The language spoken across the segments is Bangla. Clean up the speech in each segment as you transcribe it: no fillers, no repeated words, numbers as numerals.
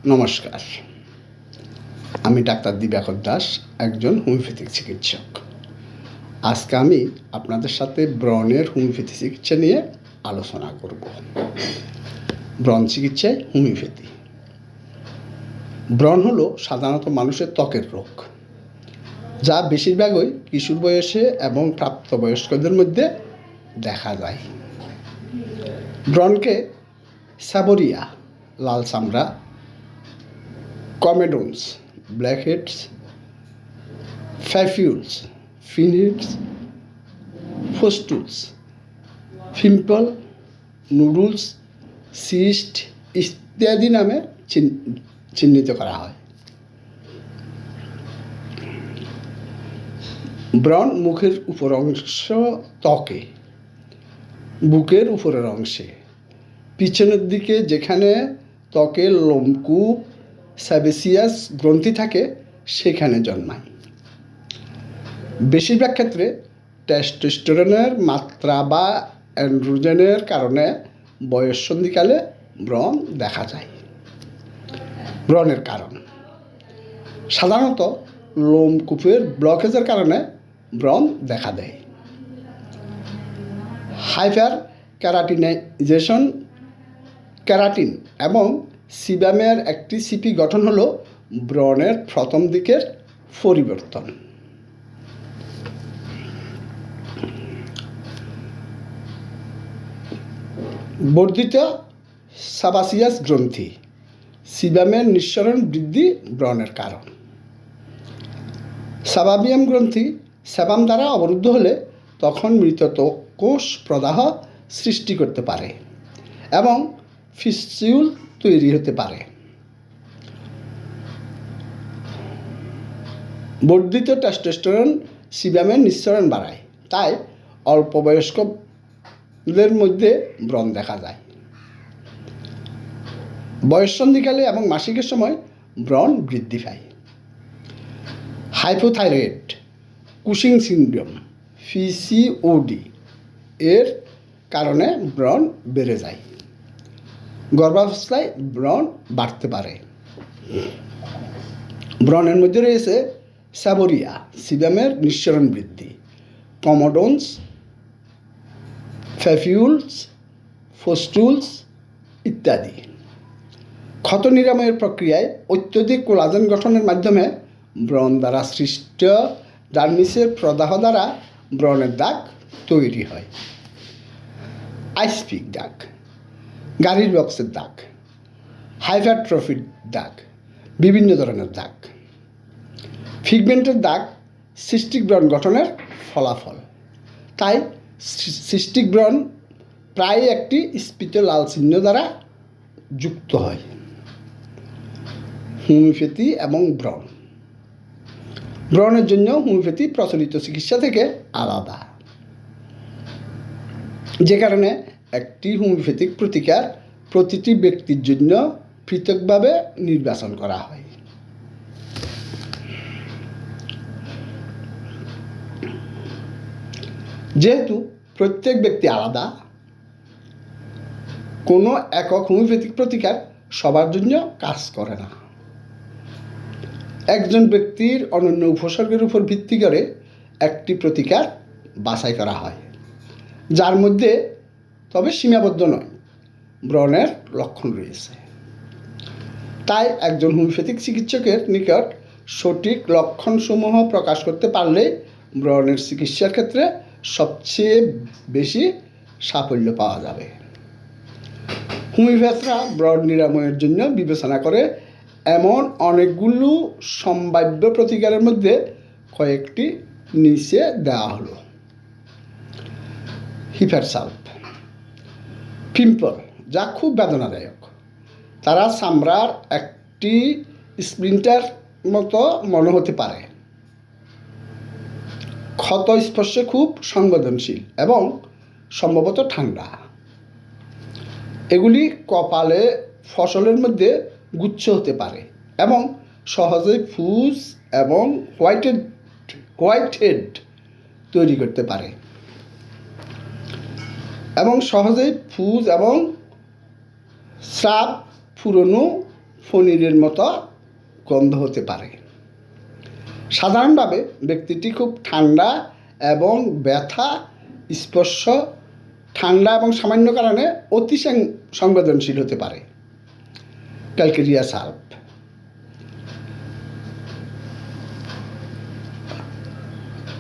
নমস্কার, আমি ডাক্তার দিবাকর দাস, একজন হোমিওপ্যাথিক চিকিৎসক। আজকে আমি আপনাদের সাথে ব্রণের হোমিওপ্যাথি চিকিৎসা নিয়ে আলোচনা করব। ব্রণ চিকিৎসায় হোমিওপ্যাথি। ব্রণ হলো সাধারণত মানুষের ত্বকের রোগ, যা বেশিরভাগই কিশোর বয়সে এবং প্রাপ্তবয়স্কদের মধ্যে দেখা যায়। ব্রণকে সেবোরিয়া লাল চামড়া, কমেডোনস ব্ল্যাকহেডস, ফ্যাফিউলস ফিনিডস, ফস্টুলস পিম্পল, নুডলস, সিস্ট ইত্যাদি নামে চিহ্নিত করা হয়। ব্রণ মুখের উপর অংশ ত্বকে, বুকের উপরের অংশে, পিছনের দিকে যেখানে ত্বকের লোমকূপ সেবেসিয়াস গ্রন্থি থাকে সেখানে জন্মায়। বেশিরভাগ ক্ষেত্রে টেস্টোস্টেরনের মাত্রা বা অ্যান্ড্রোজেনের কারণে বয়ঃসন্ধিকালে ব্রণ দেখা যায়। ব্রণের কারণ সাধারণত লোমকূপের ব্লকেজের কারণে ব্রণ দেখা দেয়। হাইপার ক্যারাটিনাইজেশন, ক্যারাটিন এবং সিবামের একটি সিপি গঠন হলো ব্রণের প্রথম দিকের পরিবর্তন। বর্ধিত সাবাসিয়াস গ্রন্থি, সিবামের নিঃসরণ বৃদ্ধি ব্রণের কারণ। সাবাবিয়াম গ্রন্থি সেবাম দ্বারা অবরুদ্ধ হলে তখন মৃত কোষ প্রদাহ সৃষ্টি করতে পারে এবং ফিস্টিউল তৈরি হতে পারে। বর্ধিত টেস্টোস্টেরন সিবামের নিঃসরণ বাড়ায়, তাই অল্প বয়স্কদের মধ্যে ব্রণ দেখা যায়। বয়ঃসন্ধিকালে এবং মাসিকের সময় ব্রণ বৃদ্ধি পায়। হাইপোথাইরয়েড, কুশিং সিনড্রোম, পিসিওডি এর কারণে ব্রণ বেড়ে যায়। গর্ভাবস্থায় ব্রণ বাড়তে পারে। ব্রণের মধ্যে রয়েছে সেবোরিয়া, সিবামের নিঃসরণ বৃদ্ধি, কমোডোনস, ফ্যাফিউলস, ফস্টুলস ইত্যাদি। ক্ষত নিরাময়ের প্রক্রিয়ায় অত্যধিক কোলাজেন গঠনের মাধ্যমে ব্রণ দ্বারা সৃষ্ট ডার্মিসের প্রদাহ দ্বারা ব্রণের দাগ তৈরি হয়। আইসপিক দাগ, গাড়ির বক্সের দাগ, হাইপারট্রফির দাগ, বিভিন্ন ধরনের দাগ। ফিগমেন্টের দাগ সিস্টিক ব্রণ গঠনের ফলাফল, তাই সিস্টিক ব্রণ প্রায় একটি স্ফীত লাল চিহ্ন দ্বারা যুক্ত হয়। হোমিওপ্যাথি এবং ব্রণ। ব্রণের জন্য হোমিওপ্যাথি প্রচলিত চিকিৎসা থেকে আলাদা, যে কারণে একটি হোমিওপ্যাথিক প্রতিকার প্রতিটি ব্যক্তির জন্য পৃথকভাবে নির্বাচন করা হয়। যেহেতু প্রত্যেক ব্যক্তি আলাদা, কোনো একক হোমিওপ্যাথিক প্রতিকার সবার জন্য কাজ করে না। একজন ব্যক্তির অনন্য উপসর্গের উপর ভিত্তি করে একটি প্রতিকার বাছাই করা হয়, যার মধ্যে তবে সীমাবদ্ধ নয় ব্রণের লক্ষণ রয়েছে। তাই একজন হোমিওপ্যাথিক চিকিৎসকের নিকট সঠিক লক্ষণসমূহ প্রকাশ করতে পারলে ব্রণের চিকিৎসার ক্ষেত্রে সবচেয়ে বেশি সাফল্য পাওয়া যাবে। হোমিওপ্যাথরা ব্রণ নিরাময়ের জন্য বিবেচনা করে এমন অনেকগুলো সম্ভাব্য প্রতিকারের মধ্যে কয়েকটি নিচে দেওয়া হলো। হিপারসালফ, পিম্পল যা খুব বেদনাদায়ক, তারা চামড়ার একটি স্প্লিন্টার মতো মনে হতে পারে। ক্ষত স্পর্শে খুব সংবেদনশীল এবং সম্ভবত ঠান্ডা। এগুলি কপালে ফসলের মধ্যে গুচ্ছ হতে পারে এবং সহজেই ফুস এবং হোয়াইট হেড তৈরি করতে পারে এবং সহজেই ফুস এবং স্রাব, পুরনো পনিরের মতো গন্ধ হতে পারে। সাধারণভাবে ব্যক্তিটি খুব ঠান্ডা এবং ব্যথা স্পর্শ ঠান্ডা এবং সামান্য কারণে অতি সংবেদনশীল হতে পারে। ক্যালকেরিয়া সাল্প।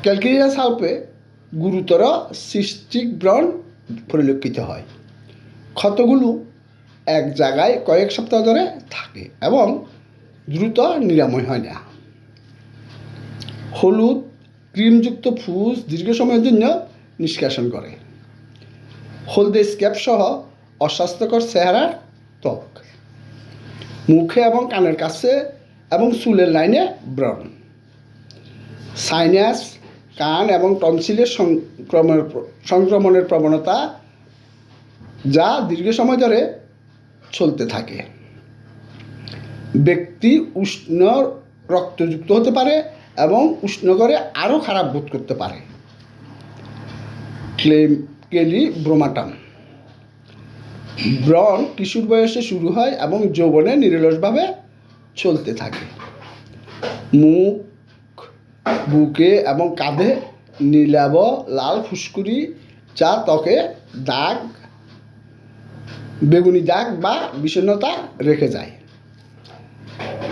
ক্যালকেরিয়া সাল্পে গুরুতর সিস্টিক ব্রণ পরিলক্ষিত হয়। ক্ষতগুলো এক জায়গায় কয়েক সপ্তাহ ধরে থাকে এবং দ্রুত নিরাময় হয় না। হলুদ ক্রিমযুক্ত ফুস দীর্ঘ সময়ের জন্য নিষ্কাশন করে। হলদে স্ক্যাব সহ অস্বাস্থ্যকর চেহারার ত্বক। মুখে এবং কানের কাছে এবং চুলের লাইনে ব্রণ। সাইনাস কান এবং টনসিলের সংক্রমণের প্রবণতা যা দীর্ঘ সময় ধরে চলতে থাকে। ব্যক্তি উষ্ণ রক্তযুক্ত হতে পারে এবং উষ্ণ করে আরও খারাপ বোধ করতে পারে। ক্লেলিব্রোমাটাম। ব্রণ কিশোর বয়সে শুরু হয় এবং যৌবনে নিরলসভাবে চলতে থাকে। মুখ বুকে এবং কাঁধে নীলাভ লাল ফুসকুড়ি যা ত্বকে দাগ বেগুনি দাগ বা বিষণ্ণতা রেখে যায়।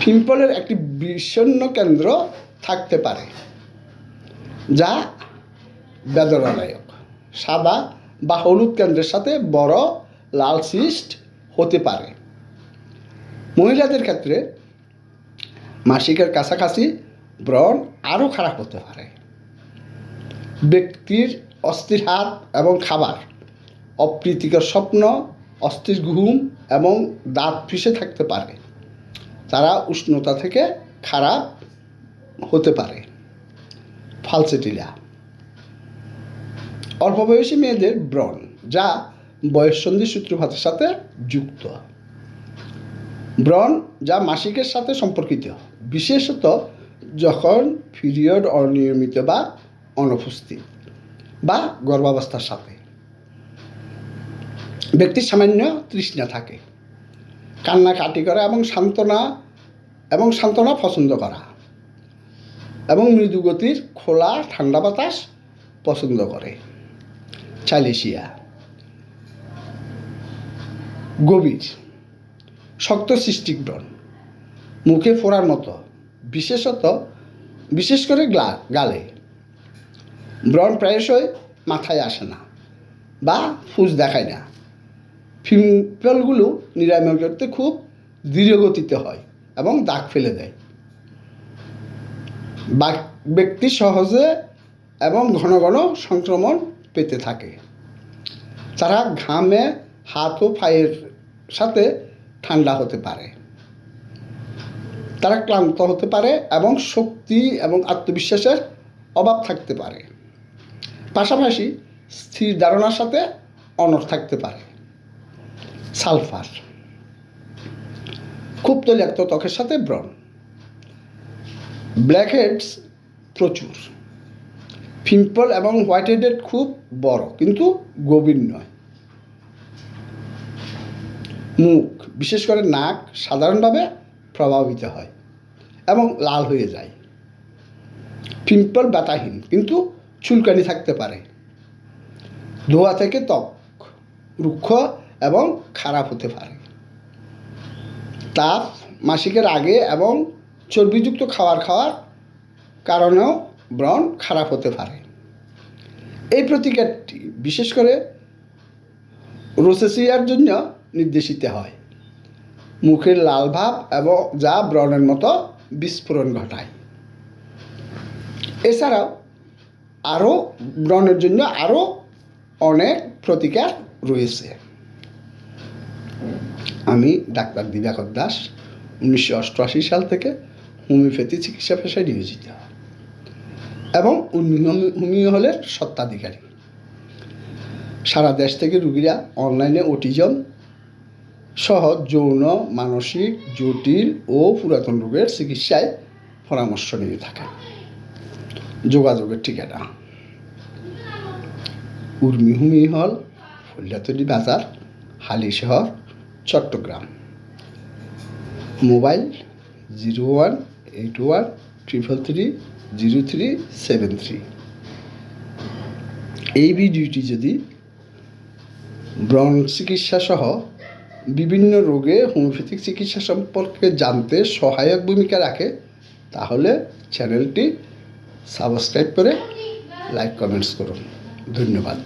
পিম্পলের একটি বিষণ্ণ কেন্দ্র থাকতে পারে যা বেদনাদায়ক। সাদা বা হলুদ কেন্দ্রের সাথে বড় লাল সিস্ট হতে পারে। মহিলাদের ক্ষেত্রে মাসিকের কাছাকাছি ব্রণ আরও খারাপ হতে পারে। ব্যক্তির অস্থির হাত এবং খাবার, অপ্রীতিকর স্বপ্ন, অস্থির ঘুম এবং দাঁত ফিসে থাকতে পারে। তারা উষ্ণতা থেকে খারাপ হতে পারে। ফালসেটিলা। অল্প বয়সী মেয়েদের ব্রণ যা বয়ঃসন্ধি সূত্রপাতের সাথে যুক্ত। ব্রণ যা মাসিকের সাথে সম্পর্কিত, বিশেষত যখন পিরিয়ড অনিয়মিত বা অনুপস্থিত বা গর্ভাবস্থার সাথে। ব্যক্তির সামান্য তৃষ্ণা থাকে। কান্নাকাটি করা এবং সান্ত্বনা পছন্দ করা এবং মৃদু গতির খোলা ঠান্ডা বাতাস পছন্দ করে। চাইলেশিয়া। গভীর শক্ত সিস্টিক ব্রণ, মুখে ফোড়ার মতো, বিশেষ করে গালে। ব্রণ প্রায়শই মাথায় আসে না বা ফুস দেখায় না। পিম্পলগুলো নিরাময় করতে খুব ধীরগতিতে হয় এবং দাগ ফেলে দেয়। ব্যক্তি সহজে এবং ঘন ঘন সংক্রমণ পেতে থাকে। তারা ঘামে হাত ও পায়ের সাথে ঠান্ডা হতে পারে। তারা ক্লান্ত হতে পারে এবং শক্তি এবং আত্মবিশ্বাসের অভাব থাকতে পারে। পাশাপাশি স্থির ধারণার সাথে অনড় থাকতে পারে। সালফার। খুব তৈলাক্ত ত্বকের সাথে ব্রণ। ব্ল্যাকহেডস প্রচুর। পিম্পল এবং হোয়াইট হেডেড খুব বড় কিন্তু গভীর নয়। মুখ বিশেষ করে নাক সাধারণভাবে প্রভাবিত হয় এবং লাল হয়ে যায়। পিম্পল ব্যথাহীন কিন্তু চুলকানি থাকতে পারে। ধোয়া থেকে ত্বক রুক্ষ এবং খারাপ হতে পারে। তাপ মাসিকের আগে এবং চর্বিযুক্ত খাওয়ার কারণেও ব্রণ খারাপ হতে পারে। এই প্রতিকারটি বিশেষ করে রোসেসিয়ার জন্য নির্দেশিত হয়। মুখের লাল ভাব এবং যা ব্রণের মতো বিস্ফোরণ ঘটায়। এছাড়াও আরও ব্রণের জন্য আরও অনেক প্রতিকার রয়েছে। আমি ডাক্তার দিবাকর দাস 1988 সাল থেকে হোমিওপ্যাথি চিকিৎসা পেশায় নিয়োজিত এবং হোমিও হলের স্বত্বাধিকারী। সারা দেশ থেকে রোগীরা অনলাইনে অটিজম সহ যৌন মানসিক জটিল ও পুরাতন রোগের চিকিৎসায় পরামর্শ নিয়ে থাকেন। যোগাযোগের ঠিকানা: উর্মি হোমিও হল, ফলিয়াতলী বাজার, হালিশহর, চট্টগ্রাম। মোবাইল 018133330373। এই ভিডিওটি যদি ব্রণ চিকিৎসা সহ বিভিন্ন রোগে হোমিওপ্যাথিক চিকিৎসা সম্পর্কে জানতে সহায়ক ভূমিকা রাখে, তাহলে চ্যানেলটি সাবস্ক্রাইব করে লাইক কমেন্টস করুন। ধন্যবাদ।